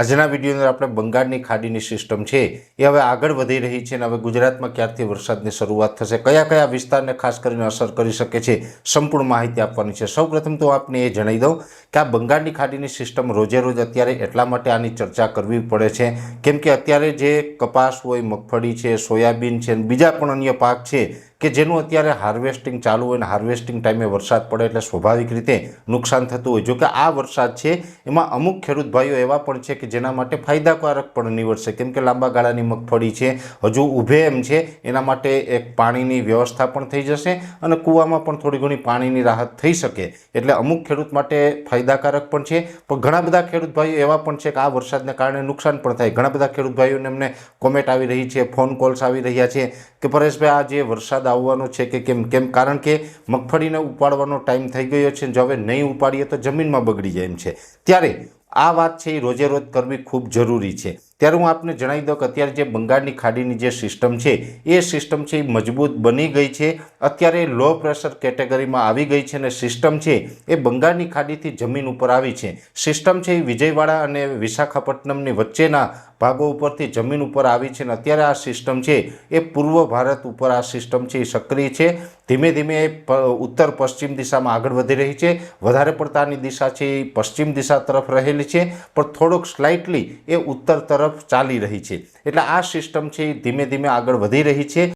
આજના વિડીયોની અંદર આપણે બંગાળની ખાડીની સિસ્ટમ છે એ હવે આગળ વધી રહી છે અને હવે ગુજરાતમાં ક્યારથી વરસાદની શરૂઆત થશે, કયા કયા વિસ્તારને ખાસ કરીને અસર કરી શકે છે, સંપૂર્ણ માહિતી આપવાની છે। સૌપ્રથમ તો આપને એ જણાવી દઉં કે આ બંગાળની ખાડીની સિસ્ટમ રોજે રોજ અત્યારે એટલા માટે આની ચર્ચા કરવી પડે છે કેમ કે અત્યારે જે કપાસ હોય, મગફળી છે, સોયાબીન છે, બીજા પણ અન્ય પાક છે કે જેનું અત્યારે હાર્વેસ્ટિંગ ચાલુ હોય અને હાર્વેસ્ટિંગ ટાઈમે વરસાદ પડે એટલે સ્વાભાવિક રીતે નુકસાન થતું હોય। જો કે આ વરસાદ છે એમાં અમુક ખેડૂત ભાઈઓ એવા પણ છે કે જેના માટે ફાયદાકારક પણ નીવડશે કેમ કે લાંબા ગાળાની મગફળી છે, હજુ ઊભે એમ છે, એના માટે એક પાણીની વ્યવસ્થા પણ થઈ જશે અને કૂવામાં પણ થોડી ઘણી પાણીની રાહત થઈ શકે એટલે અમુક ખેડૂત માટે ફાયદાકારક પણ છે। પણ ઘણા બધા ખેડૂત ભાઈઓ એવા પણ છે કે આ વરસાદને કારણે નુકસાન પણ થાય। ઘણા બધા ખેડૂત ભાઈઓને અમને કોમેન્ટ આવી રહી છે, ફોન કોલ્સ આવી રહ્યા છે કે પરેશભાઈ આ જે વરસાદ આવવાનો છે કે કેમ, કારણ કે મગફળીને ઉપાડવાનો ટાઈમ થઈ ગયો છે, જો હવે નહીં ઉપાડીએ તો જમીનમાં બગડી જાય એમ છે। ત્યારે આ વાત છે એ રોજે રોજ કરવી ખૂબ જરૂરી છે। ત્યારે હું આપને જણાવી દઉં કે અત્યારે જે બંગાળની ખાડીની જે સિસ્ટમ છે એ સિસ્ટમ છે એ મજબૂત બની ગઈ છે, અત્યારે લો પ્રેશર કેટેગરીમાં આવી ગઈ છે અને સિસ્ટમ છે એ બંગાળની ખાડીથી જમીન ઉપર આવી છે। સિસ્ટમ છે એ વિજયવાડા અને વિશાખાપટ્ટનમની વચ્ચેના ભાગો ઉપરથી જમીન ઉપર આવી છે અને અત્યારે આ સિસ્ટમ છે એ પૂર્વ ભારત ઉપર આ સિસ્ટમ છે એ સક્રિય છે। ધીમે ધીમે ઉત્તર પશ્ચિમ દિશામાં આગળ વધી રહી છે। વધારે પડતાની દિશા છે એ પશ્ચિમ દિશા તરફ રહેલી છે પણ થોડોક સ્લાઇટલી એ ઉત્તર તરફ ચાલી રહી છે એટલે આ સિસ્ટમ છે એ ધીમે ધીમે આગળ વધી રહી છે।